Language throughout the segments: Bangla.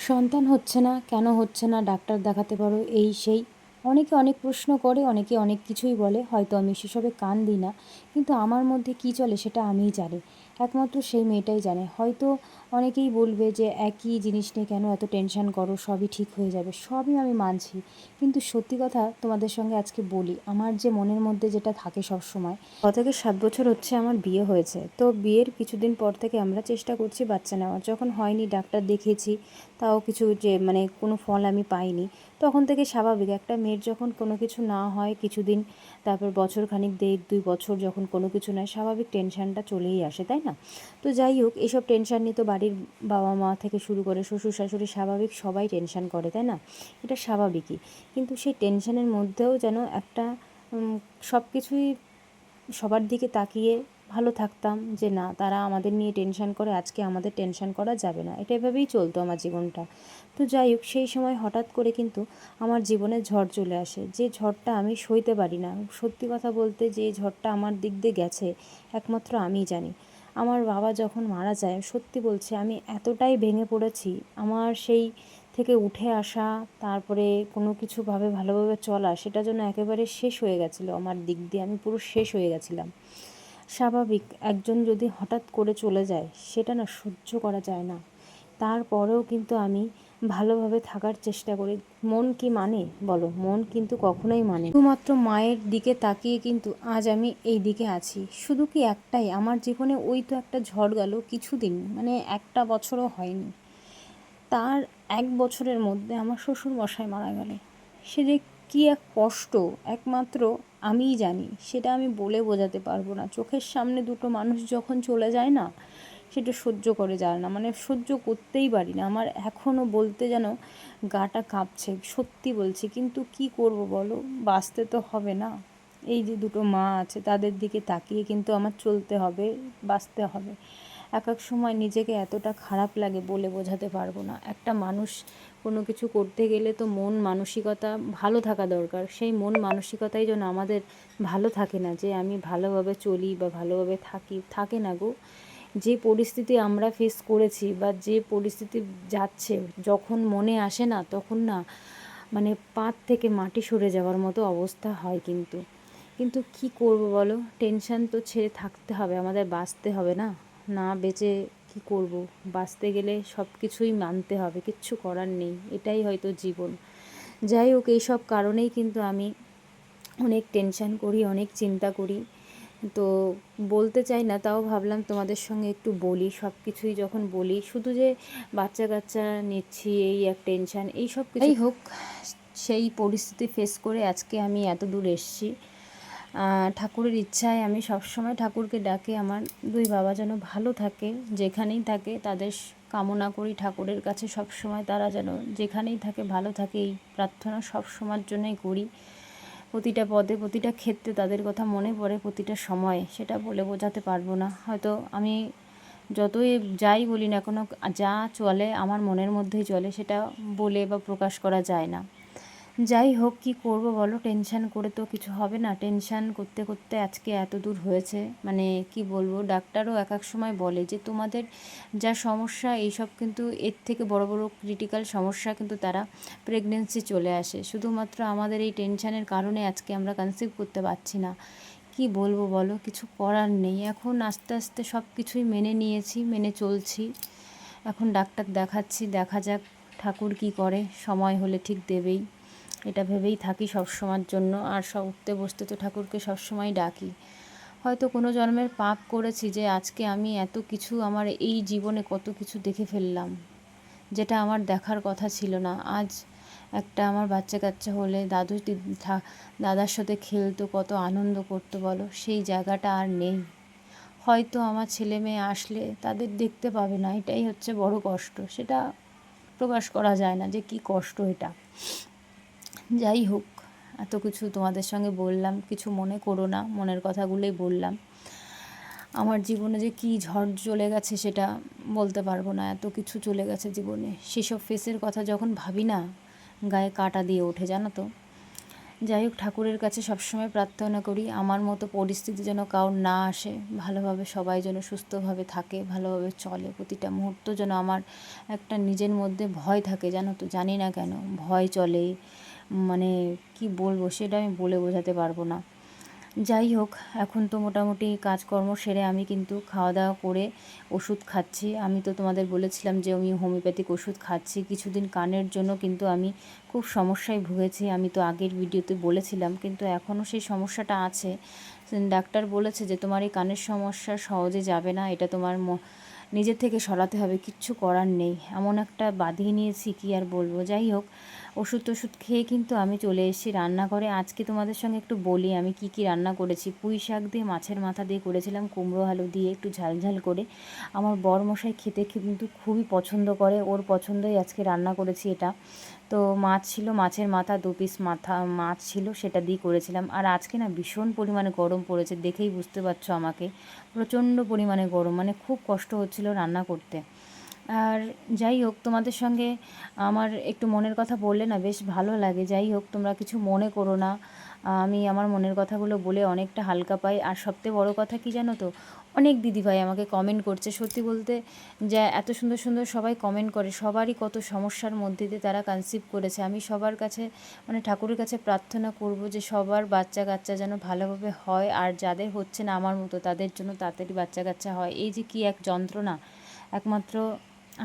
সন্তান হচ্ছে না, কেন হচ্ছে না, ডাক্তার দেখাতে পারো, এই সেই অনেকে অনেক প্রশ্ন করে, অনেকে অনেক কিছুই বলে। হয়তো আমি সেসবে কান দিই না, কিন্তু আমার মধ্যে কী চলে সেটা আমিই জানি, একমাত্র সেই মেয়েটাই জানে। হয়তো অনেকেই বলবে যে একই জিনিস নিয়ে কেন এত টেনশন করো, সবই ঠিক হয়ে যাবে। সবই আমি মানছি, কিন্তু সত্যি কথা তোমাদের সঙ্গে আজকে বলি, আমার যে মনের মধ্যে যেটা থাকে সব সময়। 6 থেকে 7 বছর হচ্ছে আমার বিয়ে হয়েছে, তো বিয়ের কিছুদিন পর থেকে আমরা চেষ্টা করছি বাচ্চা নেওয়ার। যখন হয়নি, ডাক্তার দেখিয়েছি, তাও কিছু যে মানে কোনো ফল আমি পাইনি। তখন থেকে স্বাভাবিক, একটা মেয়ের যখন কোনো কিছু না হয় কিছুদিন, তারপর বছর খানিক 1.5-2 বছর যখন কোনো কিছু নয়, স্বাভাবিক টেনশানটা চলেই আসে, তাই না? তো যাই হোক, এইসব টেনশান নিয়ে তো বাড়ির বাবা মা থেকে শুরু করে শ্বশুর শাশুড়ি স্বাভাবিক সবাই টেনশান করে, তাই না? এটা স্বাভাবিকই। কিন্তু সেই টেনশানের মধ্যেও যেন একটা সব কিছুই সবার দিকে তাকিয়ে ভালো থাকতাম যে না, তারা আমাদের নিয়ে টেনশান করে, আজকে আমাদের টেনশান করা যাবে না। এটা এভাবেই চলতো আমার জীবনটা। তো যাই হোক, সেই সময় হঠাৎ করে কিন্তু আমার জীবনে ঝড় চলে আসে, যে ঝড়টা আমি সইতে পারি না। সত্যি কথা বলতে, যে ঝড়টা আমার দিক দিয়ে গেছে একমাত্র আমিই জানি। আমার বাবা যখন মারা যায়, সত্যি বলছি, আমি এতটাই ভেঙে পড়েছি। আমার সেই থেকে উঠে আসা, তারপরে কোনো কিছুভাবে ভালোভাবে চলা, সেটা যেন একেবারে শেষ হয়ে গেছিলো আমার দিক দিয়ে। আমি পুরো শেষ হয়ে গেছিলাম। স্বাভাবিক, একজন যদি হঠাৎ করে চলে যায়, সেটা না সহ্য করা যায় না। তারপরেও কিন্তু আমি ভালোভাবে থাকার চেষ্টা করি। মন কি মানে বলো? মন কিন্তু কখনোই মানে না। শুধুমাত্র মায়ের দিকে তাকিয়ে কিন্তু আজ আমি এই দিকে আছি। শুধু কি একটাই, আমার জীবনে ওই তো একটা ঝড় গেল কিছুদিন, মানে একটা বছরও হয়নি, তার 1 বছরের মধ্যে আমার শ্বশুর মশাই মারা গেল। সে যে কী এক কষ্ট, একমাত্র আমিই জানি। সেটা আমি বলে বোঝাতে পারবো না। চোখের সামনে দুটো মানুষ যখন চলে যায় না, সেটা সহ্য করে যায় না, মানে সহ্য করতেই পারি না। আমার এখনও বলতে যেন গাটা কাঁপছে, সত্যি বলছি। কিন্তু কি করব বলো, বাঁচতে তো হবে না। এই যে দুটো মা আছে, তাদের দিকে তাকিয়ে কিন্তু আমার চলতে হবে, বাঁচতে হবে। এক এক সময় নিজেকে এতটা খারাপ লাগে, বলে বোঝাতে পারবো না। একটা মানুষ কোনো কিছু করতে গেলে তো মন মানসিকতা ভালো থাকা দরকার। সেই মন মানসিকতাই যেন আমাদের ভালো থাকে না, যে আমি ভালোভাবে চলি বা ভালোভাবে থাকি, থাকে না গো। যে পরিস্থিতি আমরা ফেস করেছি বা যে পরিস্থিতি যাচ্ছে, যখন মনে আসে না, তখন না মানে পাত থেকে মাটি সরে যাওয়ার মতো অবস্থা হয়। কিন্তু কি করব বলো, টেনশান তো ছেড়ে থাকতে হবে, আমাদের বাঁচতে হবে না। না বেঁচে কি করব? বাঁচতে গেলে সব কিছুই মানতে হবে, কিচ্ছু করার নেই, এটাই হয়তো জীবন। যাই হোক, এইসব কারণেই কিন্তু আমি অনেক টেনশান করি, অনেক চিন্তা করি। তো বলতে চাই না, তাও ভাবলাম তোমাদের সঙ্গে একটু বলি। সব কিছুই যখন বলি, শুধু যে বাচ্চা কাচ্চা নিচ্ছি এই এক টেনশান, এই সব কিছু। যাই হোক, সেই পরিস্থিতি ফেস করে আজকে আমি এত দূর এসেছি। ঠাকুরের ইচ্ছায় আমি সবসময় ঠাকুরকে ডাকে আমার 2 বাবা যেন ভালো থাকে, যেখানেই থাকে তাদের কামনা করি ঠাকুরের কাছে সবসময়। তারা যেন যেখানেই থাকে ভালো থাকে, এই প্রার্থনা সব সময়ের জন্যই করি। প্রতিটা পদে প্রতিটা ক্ষেত্রে তাদের কথা মনে পড়ে, প্রতিটা সময়। সেটা বলে বোঝাতে পারবো না। হয়তো আমি যতই যাই বলি না কোনো, যা চলে আমার মনের মধ্যেই চলে, সেটা বলে বা প্রকাশ করা যায় না। যাই হোক, কী করব বলো, টেনশান করে তো কিছু হবে না। টেনশান করতে করতে আজকে এত দূর হয়েছে, মানে কি বলবো। ডাক্তারও এক এক সময় বলে যে তোমাদের যা সমস্যা, এইসব কিন্তু এর থেকে বড় বড় ক্রিটিক্যাল সমস্যা কিন্তু তারা প্রেগনেন্সি চলে আসে। শুধুমাত্র আমাদের এই টেনশানের কারণে আজকে আমরা কনসিভ করতে পারছি না। কি বলবো বলো, কিছু করার নেই। এখন আস্তে আস্তে সব কিছুই মেনে নিয়েছি, মেনে চলছি। এখন ডাক্তার দেখাচ্ছি, দেখা যাক ঠাকুর কি করে, সময় হলে ঠিক দেবেই, এটা ভেবেই থাকি সব সময়ের জন্য। আর সব উঠতে বসতে তো ঠাকুরকে সবসময় ডাকি। হয়তো কোনো জন্মের পাপ করেছি যে আজকে আমি এত কিছু, আমার এই জীবনে কত কিছু দেখে ফেললাম, যেটা আমার দেখার কথা ছিল না। আজ একটা আমার বাচ্চা কাচ্চা হলে দাদার সাথে খেলতো, কত আনন্দ করতো বলো, সেই জায়গাটা আর নেই। হয়তো আমার ছেলে মেয়ে আসলে তাদের দেখতে পাবে না, এটাই হচ্ছে বড় কষ্ট। সেটা প্রকাশ করা যায় না যে কী কষ্ট এটা। যাই হোক, এত কিছু তোমাদের সঙ্গে বললাম, কিছু মনে করো না, মনের কথাগুলোই বললাম। আমার জীবনে যে কী ঝড় চলে গেছে সেটা বলতে পারবো না, এত কিছু চলে গেছে জীবনে। সেসব ফেসের কথা যখন ভাবি না, গায়ে কাঁটা দিয়ে ওঠে, জানো তো। যাই হোক, ঠাকুরের কাছে সবসময় প্রার্থনা করি আমার মতো পরিস্থিতি যেন কারোর না আসে, ভালোভাবে সবাই যেন সুস্থভাবে থাকে, ভালোভাবে চলে। প্রতিটা মুহূর্ত যেন আমার একটা নিজের মধ্যে ভয় থাকে, জানো তো, জানি না কেন ভয় চলে, মানে কি বলবো সেটা আমি বলে বোঝাতে পারবো না। যাই হোক, এখন তো মোটামুটি কাজকর্ম সেরে আমি কিন্তু খাওয়া দাওয়া করে ওষুধ খাচ্ছি। আমি তো তোমাদের বলেছিলাম যে আমি হোমিওপ্যাথিক ওষুধ খাচ্ছি। কিছুদিন কানের জন্য কিন্তু আমি খুব সমস্যায় ভুগেছি, আমি তো আগের ভিডিওতে বলেছিলাম, কিন্তু এখনও সেই সমস্যাটা আছে। ডাক্তার বলেছে যে তোমার এই কানের সমস্যা সহজে যাবে না, এটা তোমার নিজের থেকে সরাতে হবে, কিচ্ছু করার নেই। এমন একটা বাঁধিয়ে নিয়েছি কি আর বলবো। যাই হোক, ওষুধ টষুধ খেয়ে কিন্তু আমি চলে এসেছি রান্নাঘরে। আজকে তোমাদের সঙ্গে একটু বলি আমি কি কি রান্না করেছি। পুঁই শাক দিয়ে মাছের মাথা দিয়ে করেছিলাম, কুমড়ো আলু দিয়ে একটু ঝালঝাল করে। আমার বরমশাই খেতে কিন্তু খুবই পছন্দ করে, ওর পছন্দই আজকে রান্না করেছি এটা। তো মাছ ছিল, মাছের মাথা 2 পিস মাছ ছিল, সেটা দিয়ে করেছিলাম। আর আজকে না ভীষণ পরিমাণে গরম পড়েছে, দেখেই বুঝতে পারছো আমাকে, প্রচণ্ড পরিমাণে গরম, মানে খুব কষ্ট হচ্ছিল রান্না করতে। আর যাই হোক, তোমাদের সঙ্গে আমার একটু মনের কথা বললে না বেশ ভালো লাগে। যাই হোক, তোমরা কিছু মনে করো না, আমি আমার মনের কথাগুলো বলে অনেকটা হালকা পাই। আর সবথেকে বড় কথা কি জানো তো, অনেক দিদিভাই আমাকে কমেন্ট করছে, সত্যি বলতে যে এত সুন্দর সুন্দর সবাই কমেন্ট করে, সবারই কত সমস্যার মধ্যে দিয়ে তারা কনসিভ করেছে। আমি সবার কাছে মানে ঠাকুরের কাছে প্রার্থনা করব যে সবার বাচ্চা কাচ্চা যেন ভালোভাবে হয়, আর যাদের হচ্ছে না আমার মতো তাদের জন্য তাড়াতাড়ি বাচ্চা কাচ্চা হয়। এই যে কি এক যন্ত্রণা, একমাত্র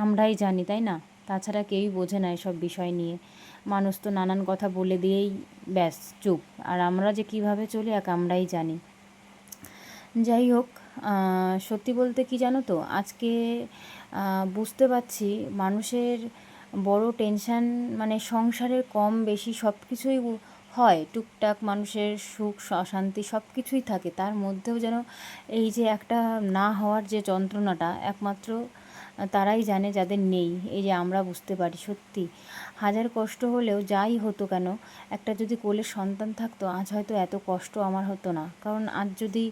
আমরাই জানি, তাই না? তাছাড়া কেউই বোঝে না এসব বিষয় নিয়ে। মানুষ তো নানান কথা বলে দিয়েই ব্যাস চুপ, আর আমরা যে কিভাবে চলি আমরাই জানি। যাই হোক, সত্যি বলতে কি জানো তো, আজকে বুঝতে পারছি মানুষের বড় টেনশান, মানে সংসারের কম বেশি সব কিছুই হয়, টুকটাক মানুষের সুখ অশান্তি সব কিছুই থাকে, তার মধ্যেও যেন এই যে একটা না হওয়ার যে যন্ত্রণাটা একমাত্র তারাই জানে যাদের নেই। এই যে আমরা বুঝতে পারি, সত্যি হাজার কষ্ট হলেও যাই হতো কেন, একটা যদি কোলে সন্তান থাকতো আজ হয়তো এত কষ্ট আমার হতো না। কারণ আজ যদি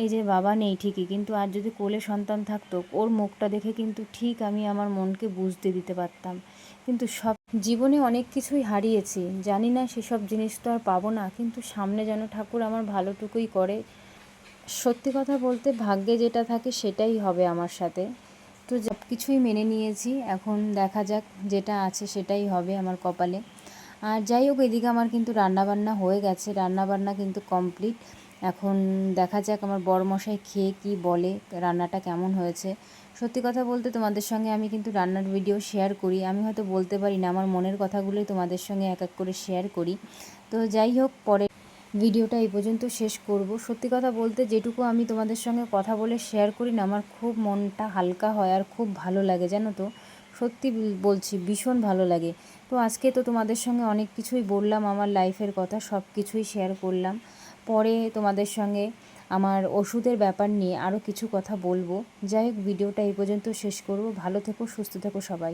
এই যে বাবা নেই ঠিকই, কিন্তু আজ যদি কোলে সন্তান থাকতো, ওর মুখটা দেখে কিন্তু ঠিক আমি আমার মনকে বুঝতে দিতে পারতাম। কিন্তু সব জীবনে অনেক কিছুই হারিয়েছি, জানি না সেসব জিনিস তো আর পাবো না, কিন্তু সামনে যেন ঠাকুর আমার ভালোটুকুই করে। সত্যি কথা বলতে ভাগ্যে যেটা থাকে সেটাই হবে আমার সাথে। তো সব কিছুই মেনে নিয়েছি, এখন দেখা যাক যেটা আছে সেটাই হবে আমার কপালে। আর যাই হোক, এদিকে আমার কিন্তু রান্নাবান্না হয়ে গেছে, রান্নাবান্না কিন্তু কমপ্লিট। এখন দেখা যাক আমার বরমশাই খেয়ে কি বলে, রান্নাটা কেমন হয়েছে। সত্যি কথা বলতে তোমাদের সঙ্গে আমি কিন্তু রান্নার ভিডিও শেয়ার করি, আমি হয়তো বলতে পারি না, আমার মনের কথাগুলোই তোমাদের সঙ্গে এক এক করে শেয়ার করি। তো যাই হোক, পরে ভিডিওটা এই পর্যন্ত শেষ করব। সত্যি কথা বলতে যেটুকু আমি তোমাদের সঙ্গে কথা বলে শেয়ার করি না, আমার খুব মনটা হালকা হয় আর খুব ভালো লাগে, জানো তো, সত্যি বলছি ভীষণ ভালো লাগে। তো আজকে তো তোমাদের সঙ্গে অনেক কিছুই বললাম, আমার লাইফের কথা সব কিছুই শেয়ার করলাম। পরে তোমাদের সঙ্গে আমার ওষুধের ব্যাপার নিয়ে আরও কিছু কথা বলবো। যাই হোক, ভিডিওটা এই পর্যন্ত শেষ করব। ভালো থেকো, সুস্থ থেকো সবাই।